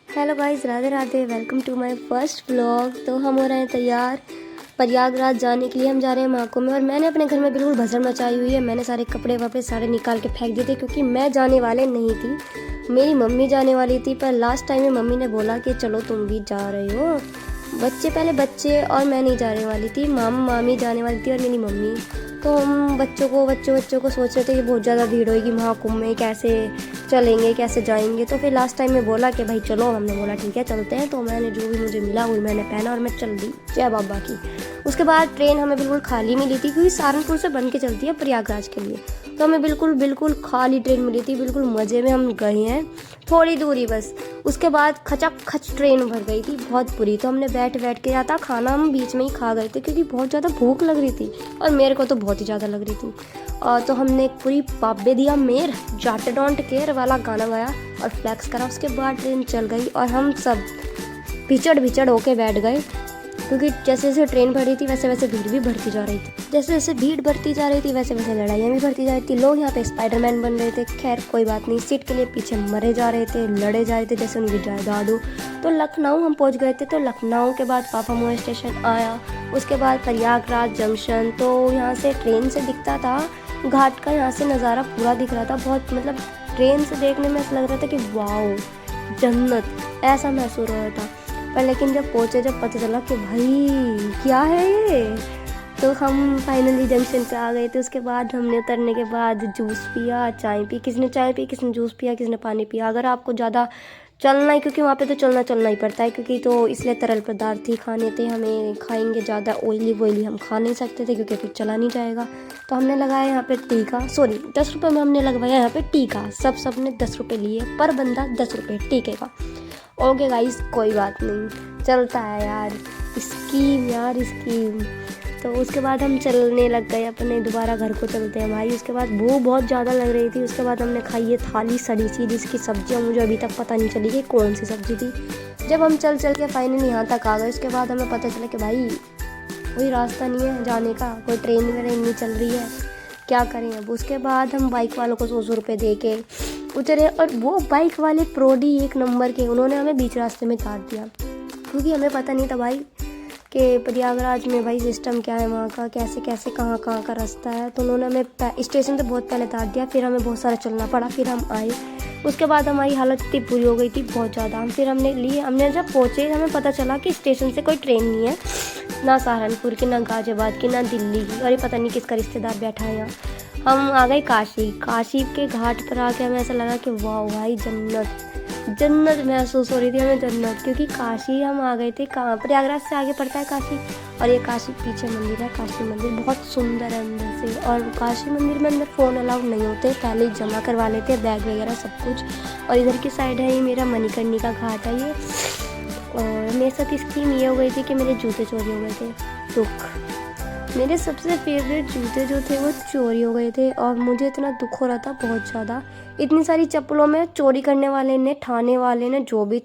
Hello guys, Radhe Radhe. Welcome to my first vlog. तो हम हो रहे हैं तैयार प्रयागराज जाने के लिए। हम जा रहे हैं महाकुंभ में और मैंने अपने घर में बिल्कुल भसड़ मचाई हुई है। मैंने सारे कपड़े वपड़े सारे निकाल के फेंक दिए थे क्योंकि मैं जाने वाले नहीं थी, मेरी मम्मी जाने वाली थी। पर लास्ट टाइम में मम्मी ने बोला कि चलो तुम भी जा रहे हो। बच्चे और मैं नहीं जाने वाली थी, मामी जाने वाली थी और मेरी मम्मी। तो हम बच्चों को सोच रहे थे कि बहुत ज़्यादा भीड़ होगी महाकुंभ में, कैसे चलेंगे कैसे जाएंगे। तो फिर लास्ट टाइम में बोला कि भाई चलो, हमने बोला ठीक है चलते हैं। तो मैंने जो भी मुझे मिला वही मैंने पहना और मैं चल दी, जय बाबा की। उसके बाद ट्रेन हमें बिल्कुल खाली मिली थी क्योंकि सहारनपुर से बन के चलती है प्रयागराज के लिए। तो हमें बिल्कुल खाली ट्रेन मिली थी, बिल्कुल मज़े में हम गए हैं, थोड़ी दूरी बस। उसके बाद खच ट्रेन भर गई थी, बहुत बुरी। तो हमने बैठ के आता खाना हम बीच में ही खा गए थे क्योंकि बहुत ज़्यादा भूख लग रही थी और मेरे को तो बहुत ही ज़्यादा लग रही थी। और तो हमने एक पूरी बाबे दिया मेर जाट डोंट केयर वाला गाना गाया और फ्लैक्स करा। उसके बाद ट्रेन चल गई और हम सब भिचड़ होके बैठ गए क्योंकि जैसे जैसे ट्रेन बढ़ रही थी वैसे वैसे भीड़ भी बढ़ती जा रही थी। जैसे जैसे भीड़ बढ़ती जा रही थी वैसे वैसे लड़ाइयाँ भी बढ़ती जा रही थी। लोग यहाँ पे स्पाइडरमैन बन रहे थे। खैर कोई बात नहीं, सीट के लिए पीछे मरे जा रहे थे, लड़े जा रहे थे जैसे उनकी जायदाद हो। तो लखनऊ हम पहुँच गए थे। तो लखनऊ के बाद पापामोर स्टेशन आया, उसके बाद प्रयागराज जंक्शन। तो यहाँ से ट्रेन से दिखता था घाट का, यहाँ से नज़ारा पूरा दिख रहा था। बहुत मतलब ट्रेन से देखने में ऐसा लग रहा था कि वाओ जन्नत, ऐसा महसूस हो रहा था। पर लेकिन जब पहुँचे, जब पता चला कि भाई क्या है ये, तो हम फाइनली जंक्शन पे आ गए थे। उसके बाद हमने उतरने के बाद जूस पिया, चाय पी, किसने चाय पी, किसने जूस पिया, किसने पानी पिया। अगर आपको ज़्यादा चलना है, क्योंकि वहाँ पे तो चलना ही पड़ता है, क्योंकि तो इसलिए तरल पदार्थ ही खाने थे हमें। खाएंगे ज़्यादा ऑयली हम खा नहीं सकते थे क्योंकि फिर चला नहीं जाएगा। तो हमने लगाया यहाँ पे टीका, 10 रुपये में हमने लगवाया यहाँ पे टीका। सब ने 10 रुपये लिए, पर बंदा 10 रुपये टीके का। ओके गाइस, कोई बात नहीं, चलता है यार, स्कीम। तो उसके बाद हम चलने लग गए अपने, दोबारा घर को चलते हैं भाई। उसके बाद भूख बहुत ज़्यादा लग रही थी। उसके बाद हमने खाई ये थाली सड़ी सी, जिसकी सब्जियाँ मुझे अभी तक पता नहीं चली कि कौन सी सब्जी थी। जब हम चल के फाइनली यहाँ तक आ गए, उसके बाद हमें पता चला कि भाई कोई रास्ता नहीं है जाने का, कोई ट्रेन वगैरह नहीं चल रही है, क्या करें अब। उसके बाद हम बाइक वालों को 100 रुपये दे के उतरे और वो बाइक वाले प्रोडी एक नंबर के, उन्होंने हमें बीच रास्ते में काट दिया क्योंकि हमें पता नहीं था भाई कि प्रयागराज में भाई सिस्टम क्या है वहाँ का, कैसे कहाँ का रास्ता है। तो उन्होंने हमें स्टेशन से बहुत पहले काट दिया, फिर हमें बहुत सारा चलना पड़ा, फिर हम आए। उसके बाद हमारी हालत इतनी बुरी हो गई थी बहुत ज़्यादा। हमने जब पहुँचे हमें पता चला कि स्टेशन से कोई ट्रेन नहीं है, ना सहारनपुर की, ना गाजियाबाद की, ना दिल्ली की, और ये पता नहीं किसका रिश्तेदार बैठा है यहाँ। हम आ गए काशी के घाट पर आके हमें ऐसा लगा कि वाह भाई जन्नत महसूस हो रही थी हमें, जन्नत। क्योंकि काशी हम आ गए थे, कहाँ, प्रयागराज से आगे पड़ता है काशी, और ये काशी पीछे मंदिर है। काशी मंदिर बहुत सुंदर है अंदर से, और काशी मंदिर में अंदर फ़ोन अलाउड नहीं होते, पहले ही जमा करवा लेते हैं बैग वगैरह सब कुछ। और इधर की साइड है ये मेरा मणिकर्णिका घाट है ये। और मेरे साथ स्कीम ये हो गई थी कि मेरे जूते चोरी हो गए थे। मेरे सबसे फेवरेट जूते जो थे वो चोरी हो गए थे और मुझे इतना दुख हो रहा था बहुत ज़्यादा। इतनी सारी चप्पलों में चोरी करने वाले ने, ठाने वाले ने, जो भी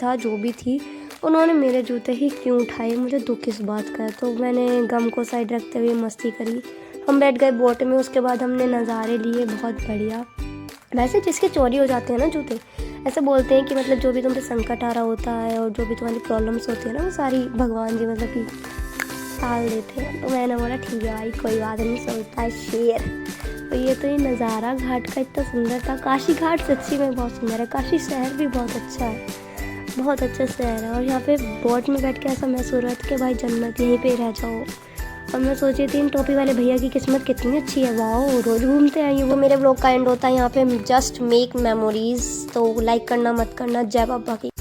थी, उन्होंने मेरे जूते ही क्यों उठाए, मुझे दुख इस बात का है। तो मैंने गम को साइड रखते हुए मस्ती करी। हम बैठ गए बोट में। उसके बाद हमने नज़ारे लिए बहुत बढ़िया। वैसे जिसके चोरी हो जाते हैं ना जूते, ऐसे बोलते हैं कि मतलब जो भी तुम पे संकट आ रहा होता है और जो भी तुम्हारी प्रॉब्लम्स होती है ना, वो सारी भगवान जी मतलब कि टाल देते हैं। तो मैंने बोला ठीक है भाई, कोई बात नहीं, सोचता है शेर। तो ये नज़ारा घाट का इतना सुंदर था। काशी घाट सच्ची में बहुत सुंदर है। काशी शहर भी बहुत अच्छा है, बहुत अच्छा शहर है। और यहाँ पे बोट में बैठ के ऐसा महसूस हो रहा था कि भाई जन्नत, यहीं पे रह जाओ। और मैं सोची थी इन टोपी वाले भैया की किस्मत कितनी अच्छी है, वाह रोज़ घूमते हैं। वो मेरे ब्लॉग का एंड होता है यहाँ पे। Just make memories. तो लाइक करना मत करना। जय बाबा की।